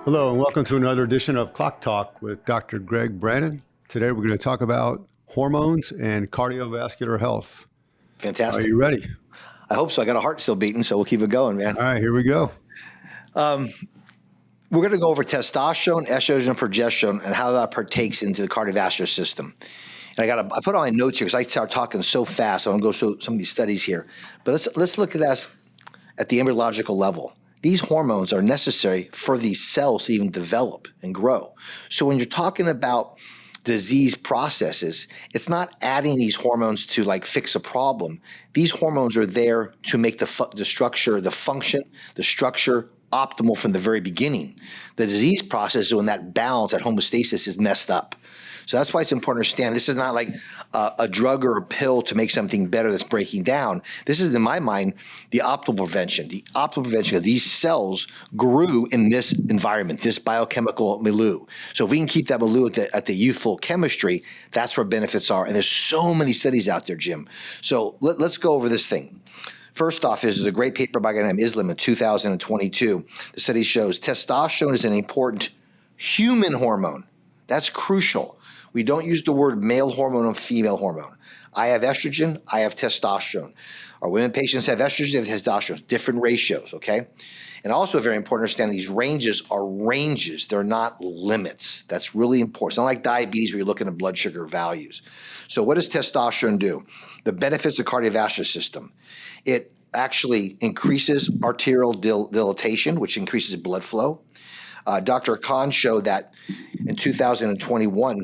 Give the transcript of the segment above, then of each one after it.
Hello, and welcome to another edition of Clock Talk with Dr. Greg Brannon. Today, we're going to talk about hormones and cardiovascular health. Are Fantastic. you ready? I hope so. I got a heart still beating, so we'll keep it going, man. All right, here we go. We're going to go over testosterone, estrogen, and progesterone, and how that partakes into the cardiovascular system. And I put all my notes here because I start talking so fast. So I'm going to go through some of these studies here. But let's look at this at the embryological level. These hormones are necessary for these cells to even develop and grow. So when you're talking about disease processes, it's not adding these hormones to like fix a problem. These hormones are there to make the structure, the function, the structure optimal from the very beginning. The disease process is when that balance, that homeostasis is messed up. So that's why it's important to understand this is not like a drug or a pill to make something better that's breaking down. This is, in my mind, the optimal prevention. The optimal prevention of these cells grew in this environment, this biochemical milieu. So if we can keep that milieu at the youthful chemistry, that's where benefits are. And there's so many studies out there, Jim. So let's go over this thing. First off, there's a great paper by a guy named Islam in 2022. The study shows testosterone is an important human hormone. That's crucial. We don't use the word male hormone and female hormone. I have estrogen, I have testosterone. Our women patients have estrogen, they have testosterone, different ratios, okay? And also very important to understand these ranges are ranges. They're not limits. That's really important. It's not like diabetes where you're looking at blood sugar values. So what does testosterone do? The benefits of the cardiovascular system. It actually increases arterial dilatation, which increases blood flow. Dr. Khan showed that in 2021,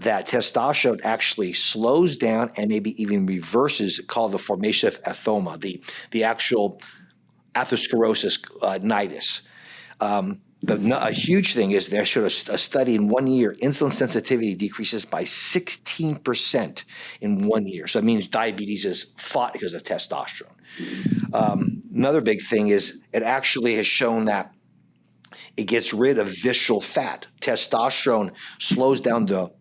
that testosterone actually slows down and maybe even reverses called the formation of athoma, the actual atherosclerosis nidus. A huge thing is they showed a study in 1 year, insulin sensitivity decreases by 16% in 1 year. So that means diabetes is fought because of testosterone. Another big thing is it actually has shown that it gets rid of visceral fat. Testosterone slows down the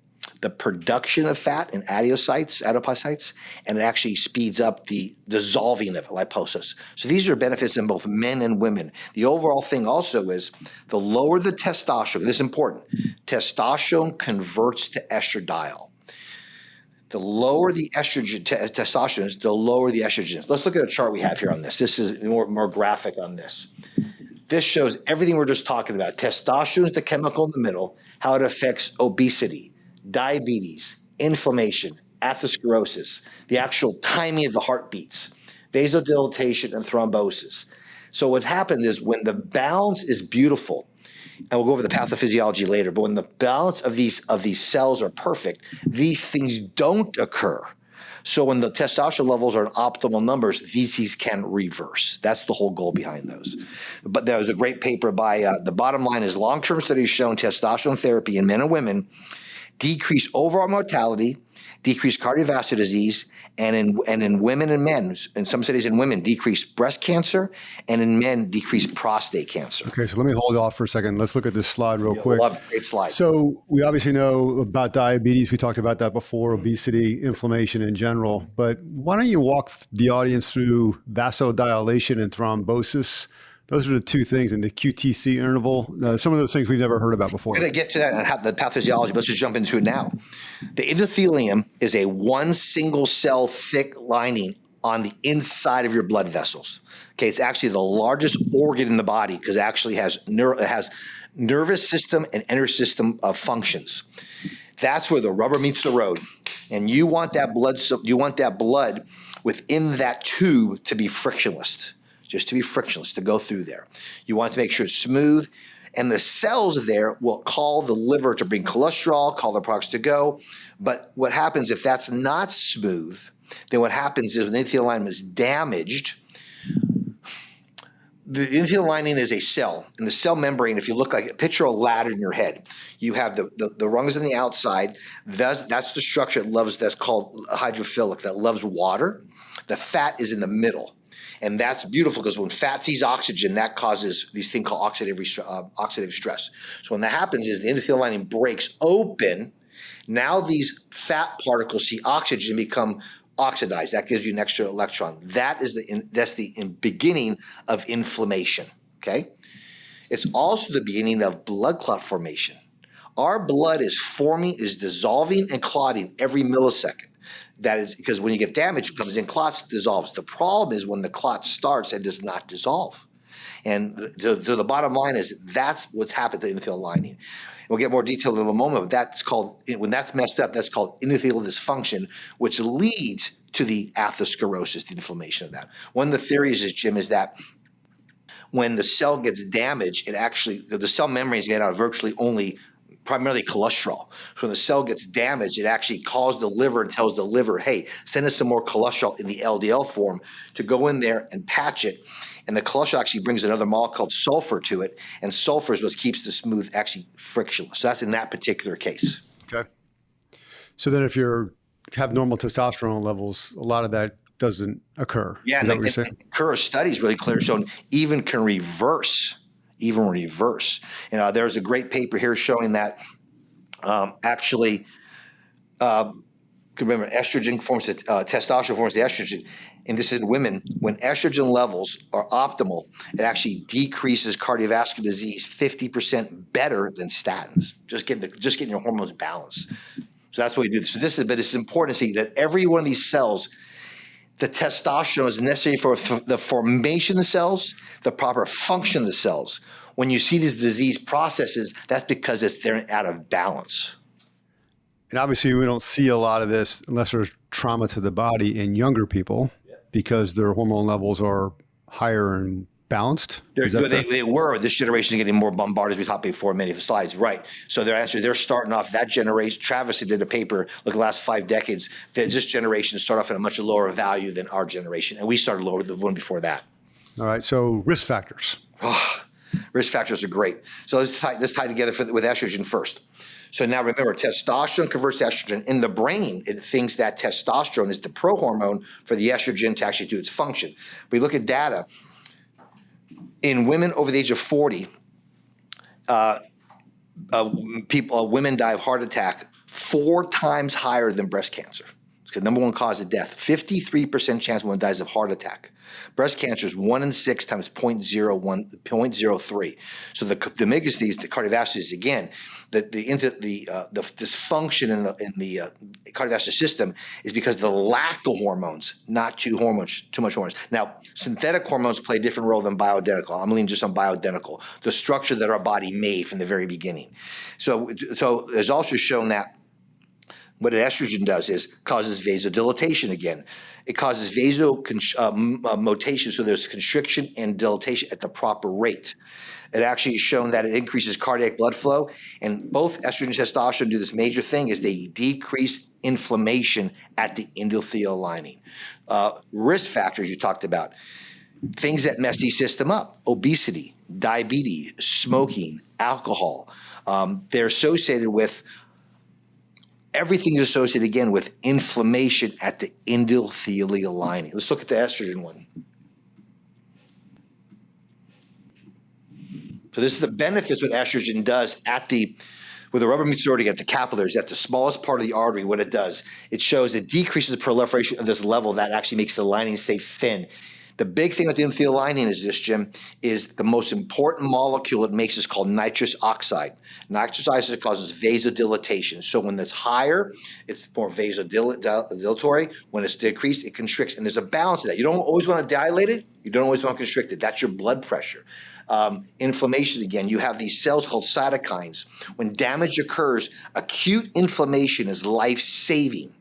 production of fat in adipocytes, and it actually speeds up the dissolving of liposis. So these are benefits in both men and women. The overall thing also is the lower the testosterone, this is important, testosterone converts to estradiol. The lower the testosterone is, the lower the estrogen is. Let's look at a chart we have here on this. This is more graphic on this. This shows everything we're just talking about. Testosterone is the chemical in the middle, how it affects obesity, diabetes, inflammation, atherosclerosis, the actual timing of the heartbeats, vasodilatation, and thrombosis. So what happens is when the balance is beautiful, and we'll go over the pathophysiology later, but when the balance of these cells are perfect, these things don't occur. So when the testosterone levels are in optimal numbers, these can reverse. That's the whole goal behind those. But there was a great paper by, the bottom line is long-term studies shown testosterone therapy in men and women decrease overall mortality, decrease cardiovascular disease, and in women and men, in some studies in women, decrease breast cancer, and in men, decrease prostate cancer. Okay, so let me hold off for a second. Let's look at this slide real quick. Love it. Great slide. So we obviously know about diabetes. We talked about that before, obesity, inflammation in general. But why don't you walk the audience through vasodilation and thrombosis? Those are the two things in the QTC interval. Some of those things we've never heard about before. We're going to get to that and have the pathophysiology, but let's just jump into it now. The endothelium is a one single cell thick lining on the inside of your blood vessels. Okay, it's actually the largest organ in the body because it actually has nervous system and inner system functions. That's where the rubber meets the road, and you want that blood within that tube to be frictionless. Just to be frictionless, to go through there. You want to make sure it's smooth, and the cells there will call the liver to bring cholesterol, call the products to go. But what happens if that's not smooth, then what happens is when the endothelial lining is damaged, the endothelial lining is a cell, and the cell membrane, if you look like, picture a ladder in your head. You have the rungs on the outside. That's the structure it loves, that's called hydrophilic, that loves water. The fat is in the middle. And that's beautiful because when fat sees oxygen, that causes these things called oxidative stress. So when that happens is the endothelial lining breaks open. Now these fat particles see oxygen become oxidized. That gives you an extra electron. That's the beginning of inflammation, okay? It's also the beginning of blood clot formation. Our blood is forming, is dissolving and clotting every millisecond. That is because when you get damage, it comes in, clots, dissolves. The problem is when the clot starts and does not dissolve. And so the bottom line is that's what's happened to the endothelial lining. We'll get more detail in a moment, but that's called, when that's messed up, that's called endothelial dysfunction, which leads to the atherosclerosis, the inflammation of that. One of the theories is, Jim, is that when the cell gets damaged, it actually, the cell membrane is made out of virtually only primarily cholesterol. So when the cell gets damaged, it actually calls the liver and tells the liver, hey, send us some more cholesterol in the LDL form to go in there and patch it. And the cholesterol actually brings another molecule called sulfur to it, and sulfur is what keeps the smooth actually frictionless. So that's in that particular case. Okay. So then if you have normal testosterone levels, a lot of that doesn't occur. Yeah, Is that what you're saying? current studies really clear shown even can reverse. There's a great paper here showing that remember, estrogen forms testosterone forms the estrogen. And this is in women. When estrogen levels are optimal, it actually decreases cardiovascular disease 50% better than statins. Just getting your hormones balanced. So that's what we do. So but it's important to see that every one of these cells, the testosterone is necessary for the formation of the cells, the proper function of the cells. When you see these disease processes, that's because they're out of balance. And obviously, we don't see a lot of this unless there's trauma to the body in younger people because their hormone levels are higher and balanced. They were. This generation is getting more bombarded, as we talked before in many of the slides. Right. So they're starting off that generation. Travis did a paper, look, the last 5 decades, that this generation start off at a much lower value than our generation. And we started lower than the one before that. All right. So risk factors. Risk factors are great. So let's tie together with estrogen first. So now remember, testosterone converts to estrogen. In the brain, it thinks that testosterone is the prohormone for the estrogen to actually do its function. If we look at data, in women over the age of 40, women die of heart attack 4 times higher than breast cancer. It's the number one cause of death. 53% chance one dies of heart attack. Breast cancer is 1 in 6 times 0.03. So the biggest disease, the cardiovascular disease, again, the dysfunction in the cardiovascular system is because of the lack of hormones, not too much hormones. Now, synthetic hormones play a different role than bioidentical. I'm leaning just on bioidentical, the structure that our body made from the very beginning. So it's also shown that what an estrogen does is causes vasodilatation again. It causes vasomotation, so there's constriction and dilatation at the proper rate. It actually is shown that it increases cardiac blood flow, and both estrogen and testosterone do this major thing is they decrease inflammation at the endothelial lining. Risk factors you talked about, things that mess the system up, obesity, diabetes, smoking, alcohol. They're associated with everything is associated, again, with inflammation at the endothelial lining. Let's look at the estrogen one. So this is the benefits what estrogen does where the rubber meets the road at the capillaries, at the smallest part of the artery. What it does, it shows it decreases the proliferation of this level that actually makes the lining stay thin. The big thing with the endothelial lining is this, Jim, is the most important molecule it makes is called nitrous oxide. Nitrous oxide causes vasodilatation. So when it's higher, it's more vasodilatory. When it's decreased, it constricts. And there's a balance to that. You don't always want to dilate it. You don't always want to constrict it. That's your blood pressure. Inflammation, again, you have these cells called cytokines. When damage occurs, acute inflammation is life-saving.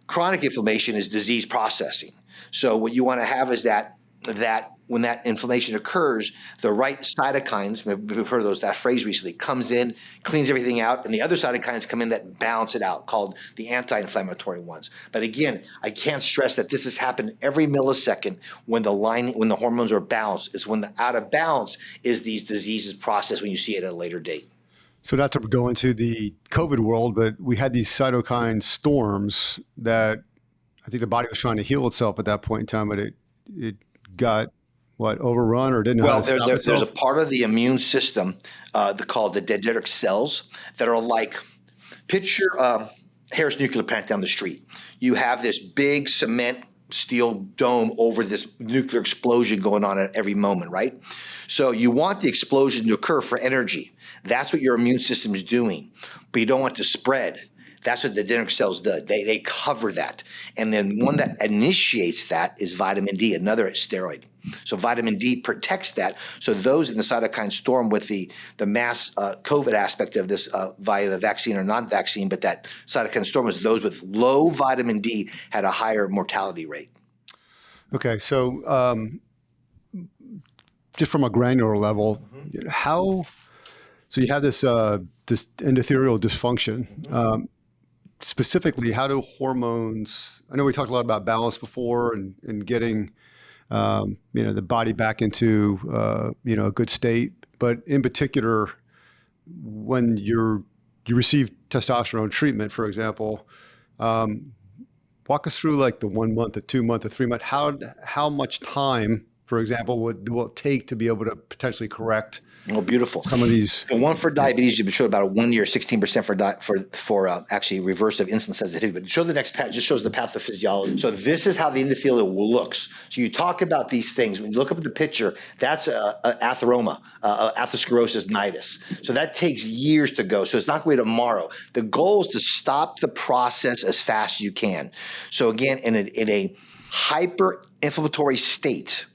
Chronic inflammation is disease processing. So what you want to have is that when that inflammation occurs, the right cytokines, we've heard that phrase recently, comes in, cleans everything out, and the other cytokines come in that balance it out, called the anti-inflammatory ones. But again, I can't stress that this has happened every millisecond when the hormones are balanced. It's when the out of balance is these diseases processed when you see it at a later date. So not to go into the COVID world, but we had these cytokine storms that I think the body was trying to heal itself at that point in time, but it got overrun or didn't know how to stop itself? There's a part of the immune system called the dendritic cells that are like, picture Harris nuclear plant down the street. You have this big cement steel dome over this nuclear explosion going on at every moment, right? So you want the explosion to occur for energy. That's what your immune system is doing, but you don't want to spread. That's what the dendritic cells do. They cover that. And then one that initiates that is vitamin D, another steroid. So vitamin D protects that. So those in the cytokine storm with the mass COVID aspect of this via the vaccine or non-vaccine, but that cytokine storm was those with low vitamin D had a higher mortality rate. Okay, so just from a granular level, so you have this this endothelial dysfunction. Specifically, how do hormones? I know we talked a lot about balance before and getting the body back into a good state. But in particular, when you receive testosterone treatment, for example, walk us through like the 1 month, the 2 month, the 3 month. How much time, for example, will it take to be able to potentially correct? Oh, beautiful. Some of these. The one for diabetes, you showed about a 1 year, 16% for actually reverse of insulin sensitivity. But show the next patch, just shows the pathophysiology. So this is how the endothelium looks. So you talk about these things. When you look up at the picture, that's atheroma, atherosclerosis nidus. So that takes years to go. So it's not going to wait tomorrow. The goal is to stop the process as fast as you can. So again, in a hyper-inflammatory state,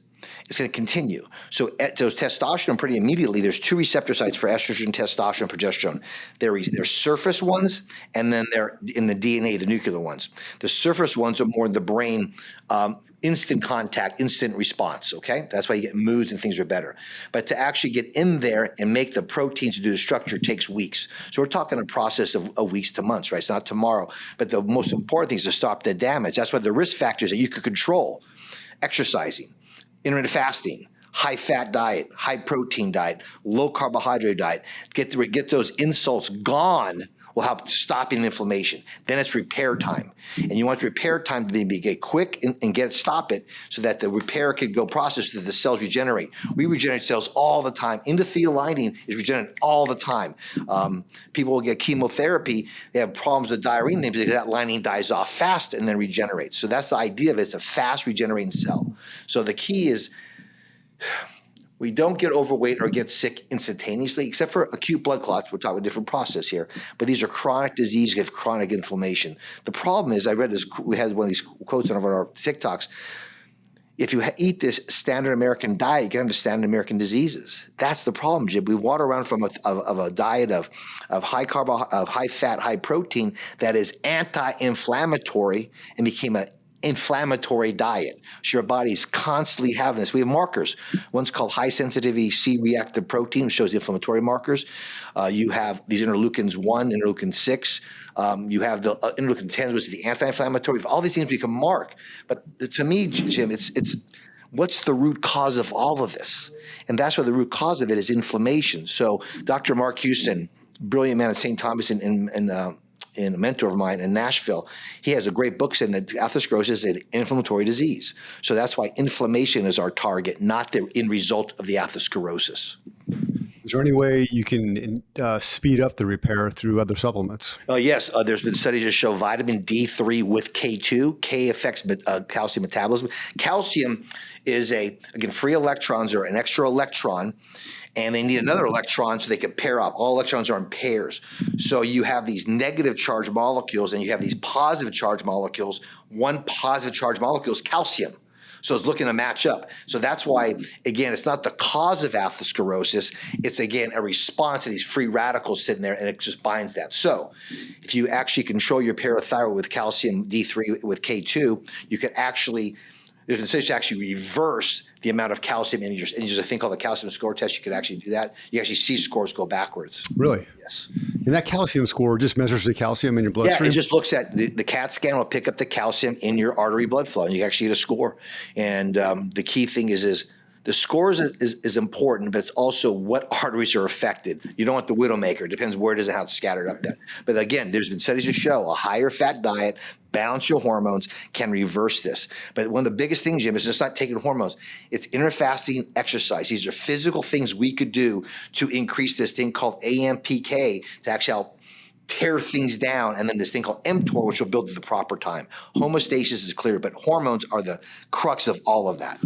it's going to continue. So those testosterone, pretty immediately, there's two receptor sites for estrogen, testosterone, progesterone. They're surface ones, and then they're in the DNA, the nuclear ones. The surface ones are more in the brain, instant contact, instant response, okay? That's why you get moods and things are better. But to actually get in there and make the proteins to do the structure takes weeks. So we're talking a process of weeks to months, right? It's not tomorrow. But the most important thing is to stop the damage. That's why the risk factors that you could control: exercising, intermittent fasting, high-fat diet, high-protein diet, low-carbohydrate diet. Get those insults gone will help stopping the inflammation. Then it's repair time. And you want repair time to be get quick and stop it so that the repair can go process so that the cells regenerate. We regenerate cells all the time. Endothelial lining is regenerated all the time. People will get chemotherapy. They have problems with diarrhea because that lining dies off fast and then regenerates. So that's the idea of it. It's a fast regenerating cell. So the key is we don't get overweight or get sick instantaneously, except for acute blood clots. We're talking a different process here. But these are chronic diseases, you have chronic inflammation. The problem is, I read this, we had one of these quotes on one of our TikToks. If you eat this standard American diet, you get into standard American diseases. That's the problem, Jim. We water around from a diet of high high fat, high protein that is anti-inflammatory and became an inflammatory diet. So your body's constantly having this. We have markers. One's called high sensitivity C-reactive protein, which shows the inflammatory markers. You have these interleukins 1, interleukin 6. You have the interleukin 10, which is the anti-inflammatory. All these things we can mark. But to me, Jim, it's what's the root cause of all of this? And that's where the root cause of it is inflammation. So Dr. Mark Houston, brilliant man at St. Thomas and a mentor of mine in Nashville, he has a great book saying that atherosclerosis is an inflammatory disease. So that's why inflammation is our target, not the end result of the atherosclerosis. Is there any way you can speed up the repair through other supplements? Yes, there's been studies that show vitamin D3 with K2. K affects calcium metabolism. Calcium is free electrons are an extra electron, and they need another electron so they can pair up. All electrons are in pairs. So you have these negative charge molecules and you have these positive charge molecules. One positive charge molecule is calcium. So it's looking to match up. So that's why, again, it's not the cause of atherosclerosis. It's, again, a response to these free radicals sitting there, and it just binds that. So if you actually control your parathyroid with calcium D3 with K2, you can actually reverse the amount of calcium in there's a thing called the calcium score test. You could actually do that. You actually see scores go backwards. Really? Yes. And that calcium score just measures the calcium in your bloodstream? Yeah, it just looks at the CAT scan will pick up the calcium in your artery blood flow, and you actually get a score. And the key thing is the scores is important, but it's also what arteries are affected. You don't want the widowmaker. It depends where it is and how it's scattered up there. But again, there's been studies that show a higher fat diet, balance your hormones, can reverse this. But one of the biggest things, Jim, is just not taking hormones. It's intermittent fasting, exercise. These are physical things we could do to increase this thing called AMPK to actually help tear things down, and then this thing called mTOR, which will build at the proper time. Homeostasis is clear, but hormones are the crux of all of that.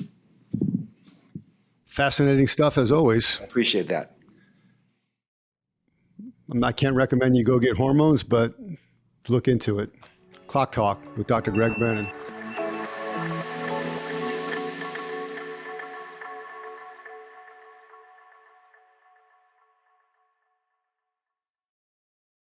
Fascinating stuff as always. I appreciate that. I can't recommend you go get hormones, but look into it. Clock Talk with Dr. Greg Brannon.